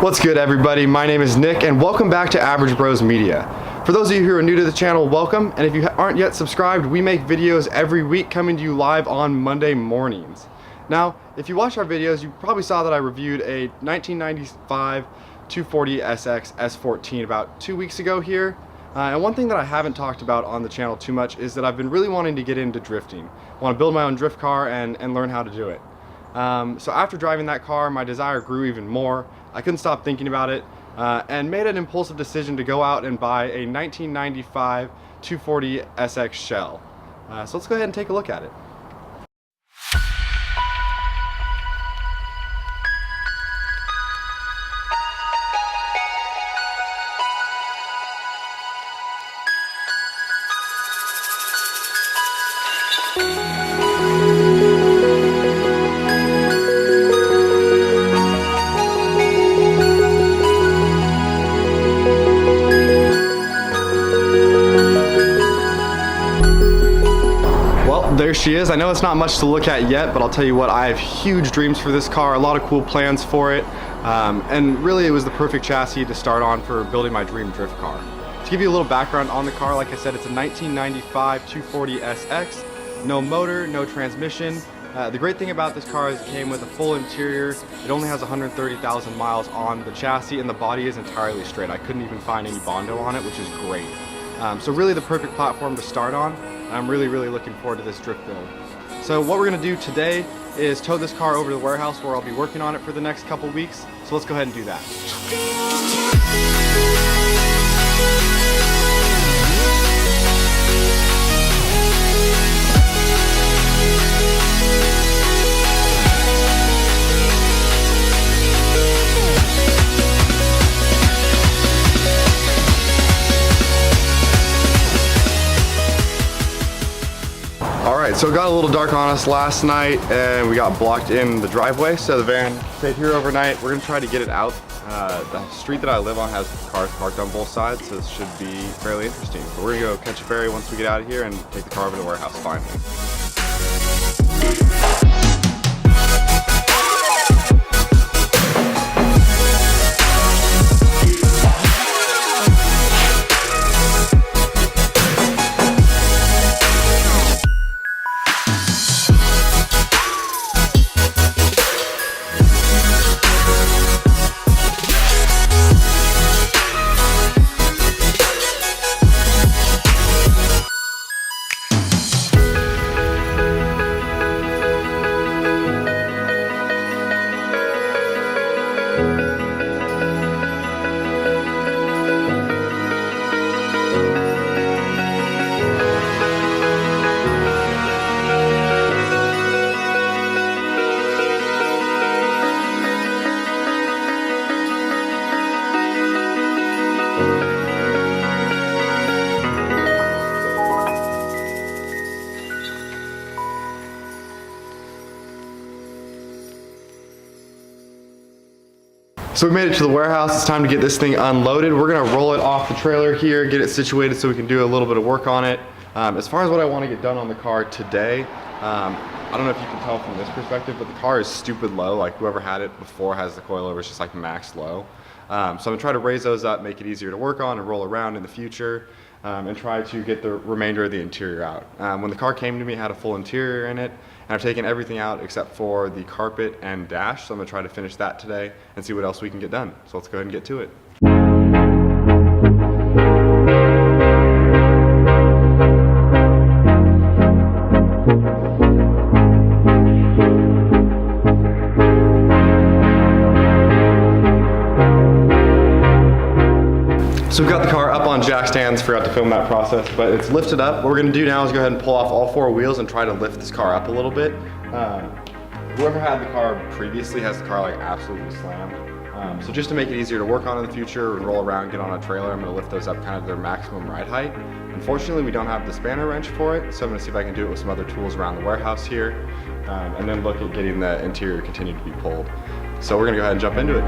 What's good, everybody? My name is Nick and welcome back to Average Bros Media. For those of you who are new to the channel, welcome, and if you aren't yet subscribed, we make videos every week coming to you live on Monday mornings. Now, if you watch our videos, you probably saw that I reviewed a 1995 240 SX S14 about 2 weeks ago here. And one thing that I haven't talked about on the channel too much is that I've been really wanting to get into drifting. I want to build my own drift car and learn how to do it. So after driving that car, my desire grew even more. I couldn't stop thinking about it and made an impulsive decision to go out and buy a 1995 240 SX shell. So let's go ahead and take a look at it. There she is. I know it's not much to look at yet, but I'll tell you what, I have huge dreams for this car, a lot of cool plans for it, and really it was the perfect chassis to start on for building my dream drift car. To give you a little background on the car, like I said, it's a 1995 240 SX, no motor, no transmission. The great thing about this car is it came with a full interior. It only has 130,000 miles on the chassis and the body is entirely straight. I couldn't even find any Bondo on it, which is great. So really the perfect platform to start on. I'm really looking forward to this drift build. So what we're going to do today is tow this car over to the warehouse where I'll be working on it for the next couple weeks. So let's go ahead and do that. Alright, so it got a little dark on us last night and we got blocked in the driveway, so the van stayed here overnight. We're going to try to get it out. The street that I live on has cars parked on both sides, so this should be fairly interesting. But we're going to go catch a ferry once we get out of here and take the car over to the warehouse finally. So we made it to the warehouse. It's time to get this thing unloaded. We're gonna roll it off the trailer here, get it situated so we can do a little bit of work on it. As far as what I want to get done on the car today, I don't know if you can tell from this perspective, but the car is stupid low. Like whoever had it before has the coilovers just like max low. So I'm gonna try to raise those up, make it easier to work on and roll around in the future, and try to get the remainder of the interior out. When the car came to me, it had a full interior in it, and I've taken everything out except for the carpet and dash, so I'm gonna try to finish that today and see what else we can get done. So let's go ahead and get to it. So we've got the car up on jack stands, forgot to film that process, but it's lifted up. What we're gonna do now is go ahead and pull off all four wheels and try to lift this car up a little bit. Whoever had the car previously has the car like absolutely slammed. So just to make it easier to work on in the future and roll around, get on a trailer, I'm gonna lift those up kind of their maximum ride height. Unfortunately, we don't have the spanner wrench for it, so I'm gonna see if I can do it with some other tools around the warehouse here, and then look at getting the interior continue to be pulled. So we're gonna go ahead and jump into it.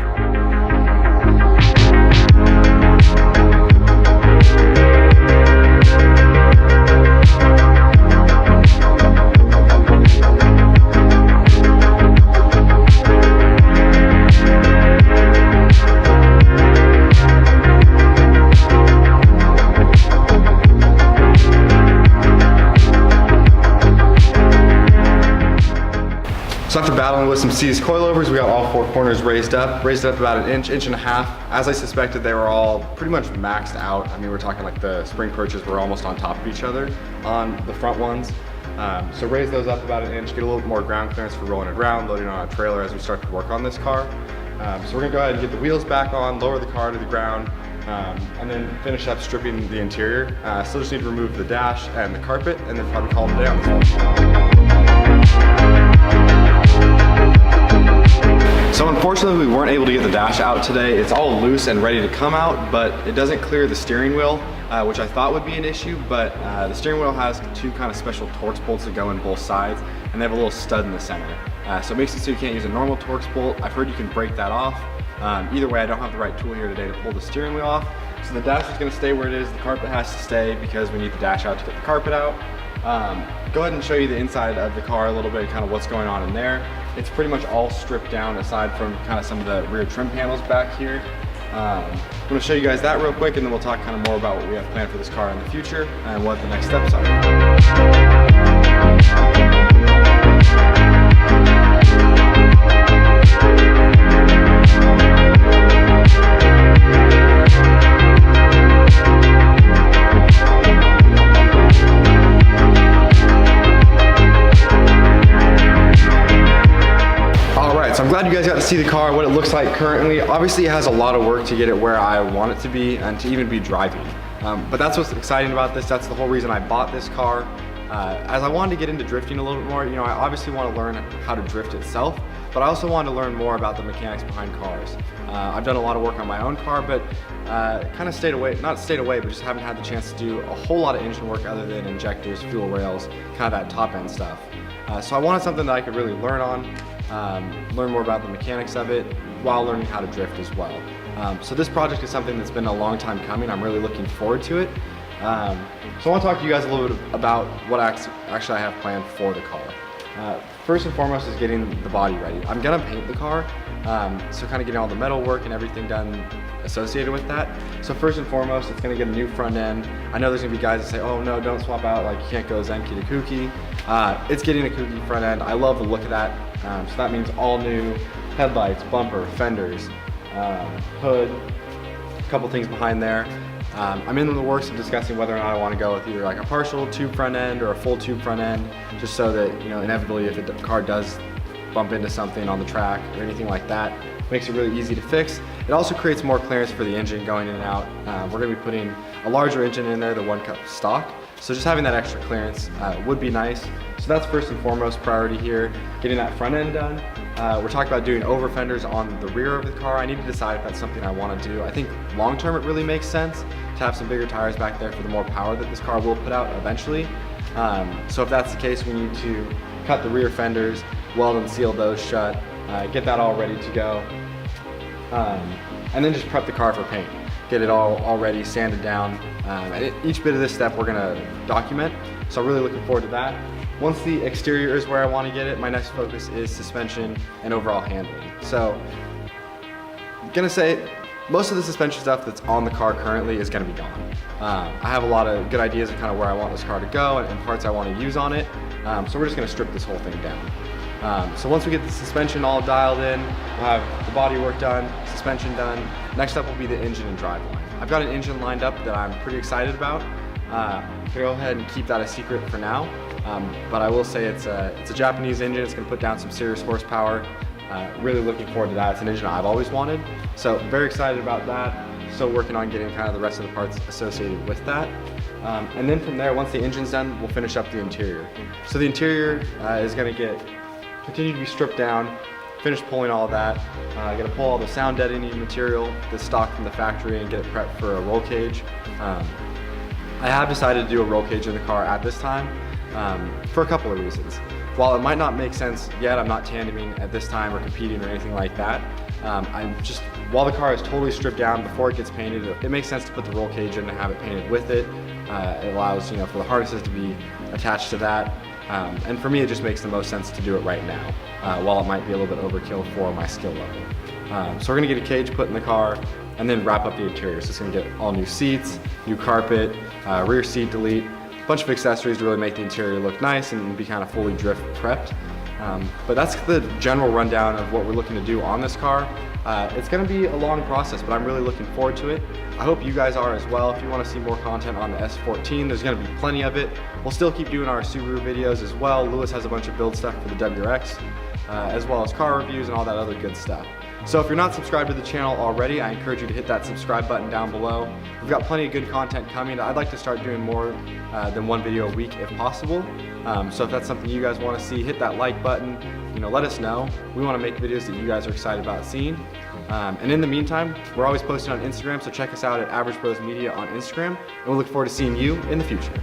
After battling with some seized coilovers, we got all 4 corners raised up about an inch, inch and a half. As I suspected, they were all pretty much maxed out. I mean, we're talking like the spring perches were almost on top of each other on the front ones. So raise those up about an inch, get a little bit more ground clearance for rolling it around, loading on a trailer as we start to work on this car. So we're gonna go ahead and get the wheels back on, lower the car to the ground, and then finish up stripping the interior. Still just need to remove the dash and the carpet, and then probably call it a day on this one. So unfortunately, we weren't able to get the dash out today. It's all loose and ready to come out, but it doesn't clear the steering wheel, which I thought would be an issue, but the steering wheel has 2 kind of special Torx bolts that go in both sides, and they have a little stud in the center. So it makes it so you can't use a normal Torx bolt. I've heard you can break that off. Either way, I don't have the right tool here today to pull the steering wheel off. So the dash is gonna stay where it is. The carpet has to stay because we need the dash out to get the carpet out. Go ahead and show you the inside of the car a little bit, kind of what's going on in there. It's pretty much all stripped down aside from kind of some of the rear trim panels back here. I'm gonna show you guys that real quick, and then we'll talk kind of more about what we have planned for this car in the future and what the next steps are. So I'm glad you guys got to see the car, what it looks like currently. Obviously it has a lot of work to get it where I want it to be and to even be driving. But that's what's exciting about this. That's the whole reason I bought this car. As I wanted to get into drifting a little bit more, you know, I obviously want to learn how to drift itself, but I also wanted to learn more about the mechanics behind cars. I've done a lot of work on my own car, but kind of not stayed away, but just haven't had the chance to do a whole lot of engine work other than injectors, fuel rails, kind of that top end stuff. So I wanted something that I could really learn on, learn more about the mechanics of it while learning how to drift as well. So this project is something that's been a long time coming. I'm really looking forward to it. So I want to talk to you guys a little bit about what actually I have planned for the car. First and foremost is getting the body ready. I'm gonna paint the car, so kind of getting all the metal work and everything done associated with that. So first and foremost, it's gonna get a new front end. I know there's gonna be guys that say, oh no, don't swap out, like you can't go Zenki to Kuki. It's getting a Kuki front end. I love the look of that. So that means all new headlights, bumper, fenders, hood, a couple things behind there. I'm in the works of discussing whether or not I want to go with either like a partial tube front end or a full tube front end, just so that, you know, inevitably if the car does bump into something on the track or anything like that, it makes it really easy to fix. It also creates more clearance for the engine going in and out. We're going to be putting a larger engine in there, the 1 cup stock. So just having that extra clearance would be nice. So that's first and foremost priority here, getting that front end done. We're talking about doing over fenders on the rear of the car. I need to decide if that's something I want to do. I think long term it really makes sense to have some bigger tires back there for the more power that this car will put out eventually. So if that's the case, we need to cut the rear fenders, weld and seal those shut, get that all ready to go, and then just prep the car for paint. Get it all ready, sanded down. And each bit of this step we're gonna document. So I'm really looking forward to that. Once the exterior is where I want to get it, my next focus is suspension and overall handling. So I'm gonna say most of the suspension stuff that's on the car currently is gonna be gone. I have a lot of good ideas of kind of where I want this car to go and parts I want to use on it. So we're just gonna strip this whole thing down. So once we get the suspension all dialed in, we'll have the body work done, suspension done. Next up will be the engine and driveline. I've got an engine lined up that I'm pretty excited about. Go ahead and keep that a secret for now. But I will say it's a Japanese engine. It's going to put down some serious horsepower. Really looking forward to that. It's an engine I've always wanted. So very excited about that. Still working on getting kind of the rest of the parts associated with that. And then from there, once the engine's done, we'll finish up the interior. So the interior is going to continue to be stripped down, finish pulling all that. I'm going to pull all the sound deadening material, the stock from the factory, and get it prepped for a roll cage. I have decided to do a roll cage in the car at this time for a couple of reasons. While it might not make sense yet, I'm not tandeming at this time or competing or anything like that. While the car is totally stripped down before it gets painted, it makes sense to put the roll cage in and have it painted with it. It allows, you know, for the harnesses to be attached to that. And for me, it just makes the most sense to do it right now, while it might be a little bit overkill for my skill level. So we're gonna get a cage put in the car and then wrap up the interior. So it's gonna get all new seats, new carpet, rear seat delete, a bunch of accessories to really make the interior look nice and be kind of fully drift prepped. But that's the general rundown of what we're looking to do on this car. It's going to be a long process, but I'm really looking forward to it. I hope you guys are as well. If you want to see more content on the S14, there's going to be plenty of it. We'll still keep doing our Subaru videos as well. Lewis has a bunch of build stuff for the WRX, as well as car reviews and all that other good stuff. So if you're not subscribed to the channel already, I encourage you to hit that subscribe button down below. We've got plenty of good content coming. I'd like to start doing more than one video a week if possible. So if that's something you guys want to see, hit that like button. Let us know. We want to make videos that you guys are excited about seeing. And in the meantime, we're always posting on Instagram, so check us out at Average Bros Media on Instagram, and we'll look forward to seeing you in the future.